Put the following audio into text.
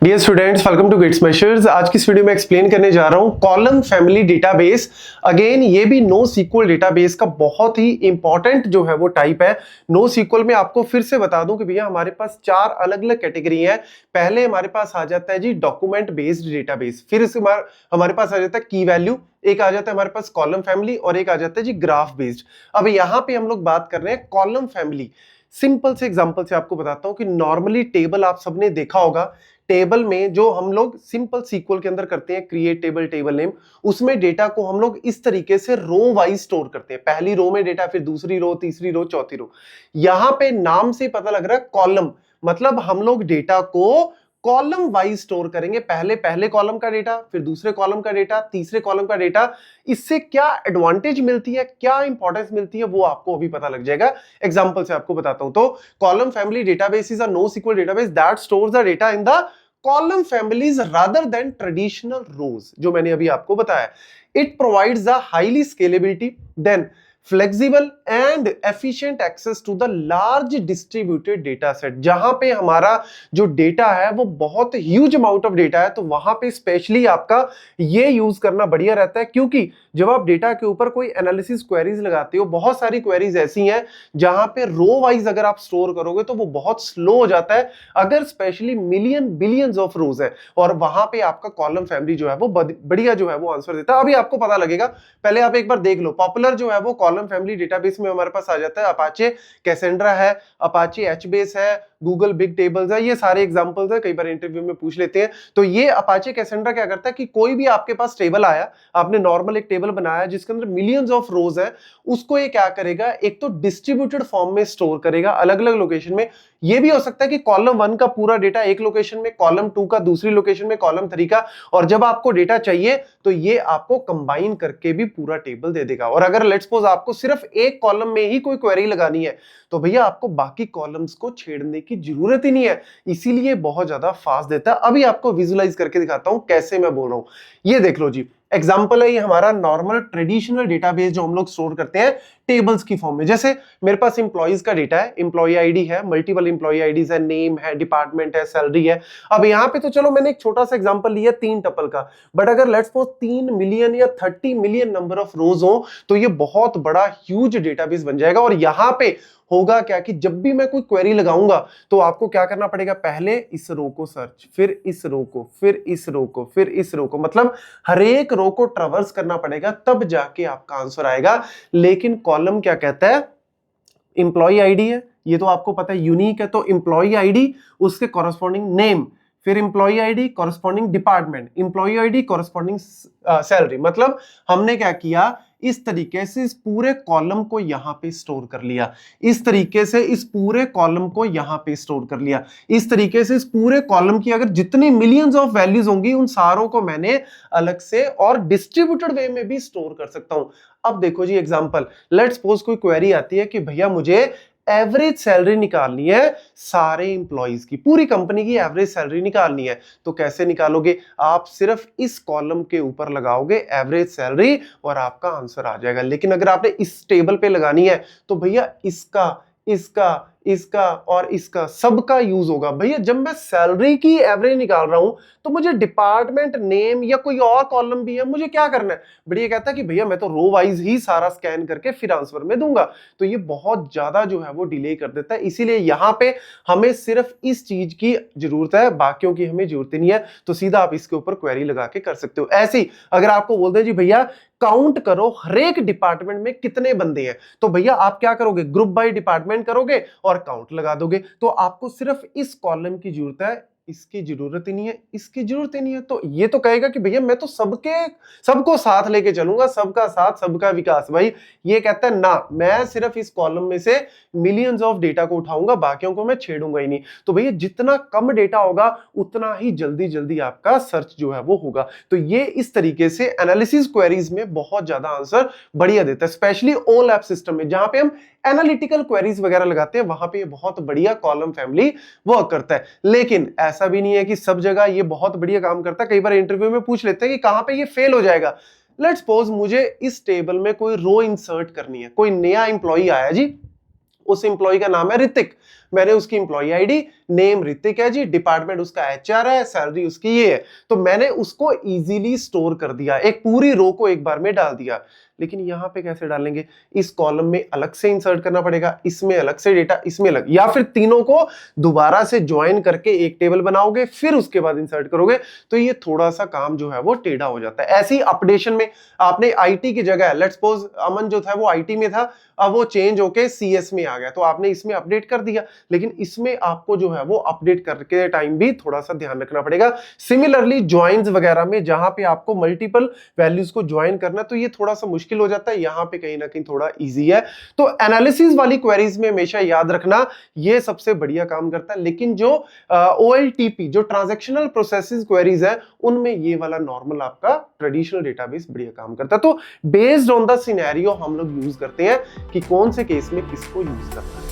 Dear students, welcome to Gate Smashers. आज की इस वीडियो में एक्सप्लेन करने जा रहा हूं कॉलम फैमिली डेटाबेस। अगेन ये भी नो सीक्वल डेटाबेस का बहुत ही इंपॉर्टेंट जो है वो टाइप है। नो सीक्वल में आपको फिर से बता दूं कि भैया हमारे पास चार अलग अलग कैटेगरी है। पहले हमारे पास आ जाता है जी डॉक्यूमेंट बेस्ड डेटाबेस, फिर इसके बाद हमारे पास आ जाता है की वैल्यू, एक आ जाता है हमारे पास कॉलम फैमिली और एक आ जाता है जी ग्राफ बेस्ड। अब यहाँ पे हम लोग बात कर रहे हैं कॉलम फैमिली। सिंपल से एग्जांपल से आपको बताता हूं कि नॉर्मली टेबल आप सबने देखा होगा। टेबल में जो हम लोग सिंपल सीक्वल के अंदर करते हैं क्रिएट टेबल, टेबल नेम, उसमें डेटा को हम लोग इस तरीके से रो वाइज स्टोर करते हैं। पहली रो में डेटा, फिर दूसरी रो, तीसरी रो, चौथी रो। यहां पे नाम से पता लग रहा है कॉलम, मतलब हम लोग डेटा को कॉलम वाइज स्टोर करेंगे। पहले पहले कॉलम का डेटा, फिर दूसरे कॉलम का डेटा, तीसरे कॉलम का डेटा। इससे क्या एडवांटेज मिलती है, क्या इंपॉर्टेंस मिलती है, वो आपको अभी पता लग जाएगा। एग्जांपल से आपको बताता हूं। तो column family database is a no sequel database that stores the data in the column families rather than traditional rows, जो मैंने अभी आपको बताया। It provides the highly scalability, then flexible and efficient access to the large distributed data set. जहां पे हमारा जो data है वो बहुत ह्यूज अमाउंट ऑफ डेटा है, तो वहां पे स्पेशली आपका ये यूज करना बढ़िया रहता है। क्योंकि जब आप डेटा के ऊपर कोई एनालिसिस क्वेरीज लगाते हो, बहुत सारी क्वेरीज ऐसी हैं जहां पे रो वाइज अगर आप स्टोर करोगे तो वो बहुत स्लो हो जाता है। अगर स्पेशली मिलियन बिलियंस ऑफ रोज है और वहां पे आपका कॉलम फैमिली जो है वो बढ़िया जो है वो आंसर देता है। अभी आपको पता लगेगा, पहले आप एक बार देख लो। पॉपुलर जो है वो कॉलम फैमिली डेटाबेस में हमारे पास आ जाता है अपाचे कैसेंड्रा है, अपाचे एचबेस है, गूगल बिग टेबल्स है। ये सारे एग्जांपल्स है, कई बार इंटरव्यू में पूछ लेते हैं। तो ये अपाचे कैसेंड्रा क्या करता है कि कोई भी आपके पास टेबल आया, आपने नॉर्मल एक टेबल बनाया जिसके अंदर मिलियंस ऑफ रोज है, उसको ये क्या करेगा, एक तो डिस्ट्रीब्यूटेड फॉर्म में स्टोर करेगा अलग अलग लोकेशन में। ये भी हो सकता है कि कॉलम 1 का पूरा डेटा एक लोकेशन में, कॉलम 2 का दूसरी लोकेशन में, कॉलम 3 का, और जब आपको डेटा चाहिए तो ये आपको कंबाइन करके भी पूरा टेबल दे देगा। और अगर लेट्स सपोज आपको सिर्फ एक कॉलम में ही कोई क्वेरी लगानी है तो भैया आपको बाकी कॉलम्स को छेड़ने की जरूरत ही नहीं है, इसीलिए बहुत ज्यादा फास्ट देता है। अभी आपको विजुअलाइज करके दिखाता हूं कैसे मैं बोल रहा हूं। ये देख लो जी, एग्जांपल है ये हमारा नॉर्मल ट्रेडिशनल डेटाबेस जो हम लोग स्टोर करते हैं टेबल्स की फॉर्म में। जैसे मेरे पास एम्प्लॉइज का डेटा है, एम्प्लॉय आईडी है, मल्टीपल एम्प्लॉय आईडीज है, नेम है, डिपार्टमेंट है, सैलरी है। अब यहां पे तो चलो मैंने एक छोटा सा एग्जांपल लिया 3 टपल का, बट अगर लेट्स सपोज 3 मिलियन या 30 मिलियन नंबर ऑफ रोज हो तो ये बहुत बड़ा ह्यूज डेटाबेस बन जाएगा। और यहां पे होगा क्या कि जब भी मैं कोई क्वेरी लगाऊंगा तो आपको क्या करना पड़ेगा, पहले इस रो को सर्च, फिर इस रो को, फिर इस रो को, फिर इस रो को, मतलब हर एक रो को ट्रैवर्स करना पड़ेगा, तब जाके आपका आंसर आएगा। लेकिन कॉलम क्या कहता है, एम्प्लॉय आईडी है, ये तो आपको पता है यूनिक है, तो एम्प्लॉय आईडी उसके कॉरस्पॉन्डिंग नेम, फिर employee ID corresponding department, employee ID corresponding salary. मतलब हमने क्या किया, इस तरीके से इस पूरे कॉलम को यहां पे स्टोर कर लिया, इस तरीके से इस पूरे कॉलम को यहां पे स्टोर कर लिया, इस तरीके से इस पूरे कॉलम की अगर जितनी मिलियंस ऑफ वैल्यूज होंगी उन सारों को मैंने अलग से और डिस्ट्रीब्यूटेड वे में भी स्टोर कर सकता हूं। अब देखो जी एग्जांपल, लेट्स सपोज कोई क्वेरी आती है कि भैया मुझे एवरेज सैलरी निकालनी है सारे इंप्लॉइज की, पूरी कंपनी की एवरेज सैलरी निकालनी है। तो कैसे निकालोगे, आप सिर्फ इस कॉलम के ऊपर लगाओगे एवरेज सैलरी और आपका आंसर आ जाएगा। लेकिन अगर आपने इस टेबल पे लगानी है तो भैया इसका, इसका, इसका और इसका सबका यूज होगा। भैया जब मैं सैलरी की एवरेज निकाल रहा हूं तो मुझे डिपार्टमेंट नेम या कोई और कॉलम भी है, मुझे क्या करना है, बढ़िया कहता है कि भैया मैं तो रो वाइज ही सारा स्कैन करके फिर आंसर में दूंगा। तो ये बहुत ज्यादा जो है वो डिले कर देता है, इसीलिए यहां पे हमें सिर्फ इस चीज की जरूरत है, बाकियों की हमें जरूरत नहीं है। तो सीधा आप इसके ऊपर क्वेरी लगा के कर सकते हो। ऐसे ही अगर आपको बोल दे जी भैया काउंट करो हर एक डिपार्टमेंट में कितने बंदे हैं, तो भैया आप क्या करोगे, ग्रुप बाय डिपार्टमेंट करोगे और काउंट लगा दोगे। तो आपको सिर्फ इस कॉलम की जरूरत है, इसकी जरूरत ही नहीं है, इसकी जरूरत ही नहीं है। तो ये तो कहेगा कि भैया मैं तो सबको साथ लेके चलूंगा, सबका साथ सबका विकास। भाई ये कहता है ना, मैं सिर्फ इस कॉलम में से मिलियंस ऑफ डेटा को उठाऊंगा, बाकियों को मैं छेड़ूंगा ही नहीं। तो भैया जितना कम डेटा होगा उतना ही जल्दी जल्दी आपका सर्च जो है वो होगा। तो ये इस तरीके से एनालिसिस क्वेरीज में बहुत ज्यादा आंसर बढ़िया देता है, स्पेशली ओलैप सिस्टम में जहां पे हम एनालिटिकल क्वेरीज वगैरह लगाते हैं, वहां पे ये बहुत बढ़िया कॉलम फैमिली वर्क करता है। लेकिन ऐसा भी नहीं है कि सब जगह ये बहुत बढ़िया काम करता है। कई बार इंटरव्यू में पूछ लेते हैं कि कहां पे ये फेल हो जाएगा। लेट्स सपोज मुझे इस टेबल में कोई रो इंसर्ट करनी है, कोई नया इंप्लॉई आया जी, उस एम्प्लॉय का नाम है ऋतिक, मैंने उसकी एम्प्लॉय आईडी, नेम ऋतिक है जी, डिपार्टमेंट उसका एचआर है, सैलरी उसकी ये है, तो मैंने उसको इजीली स्टोर कर दिया, एक पूरी रो को एक बार में डाल दिया। लेकिन यहां पे कैसे डालेंगे, इस कॉलम में अलग से इंसर्ट करना पड़ेगा, इसमें अलग से डेटा, इसमें अलग, या फिर तीनों को दोबारा से ज्वाइन करके एक टेबल बनाओगे फिर उसके बाद इंसर्ट करोगे, तो ये थोड़ा सा काम जो है वो टेढ़ा हो जाता है। ऐसी अपडेशन में आपने आईटी की जगह, लेट्स सपोज अमन जो था वो आईटी में था, अब वो चेंज होके सीएस में आ गया, तो आपने इसमें अपडेट कर दिया, लेकिन इसमें आपको जो है वो अपडेट करके टाइम भी थोड़ा सा ध्यान रखना पड़ेगा। सिमिलरली ज्वाइंस वगैरह में जहां पे आपको मल्टीपल वैल्यूज को ज्वाइन करना, तो ये थोड़ा सा मुश्किल हो जाता है, यहां पे कहीं ना कहीं थोड़ा इजी है। तो एनालिसिस वाली क्वेरीज में हमेशा याद रखना ये सबसे बढ़िया काम करता है, लेकिन जो OLTP जो ट्रांजैक्शनल प्रोसेसेस क्वेरीज है, उनमें ये वाला नॉर्मल आपका ट्रेडिशनल डेटाबेस बढ़िया काम करता है। तो बेस्ड ऑन द सिनेरियो हम लोग यूज करते हैं कि कौन से केस में किसको यूज करना है।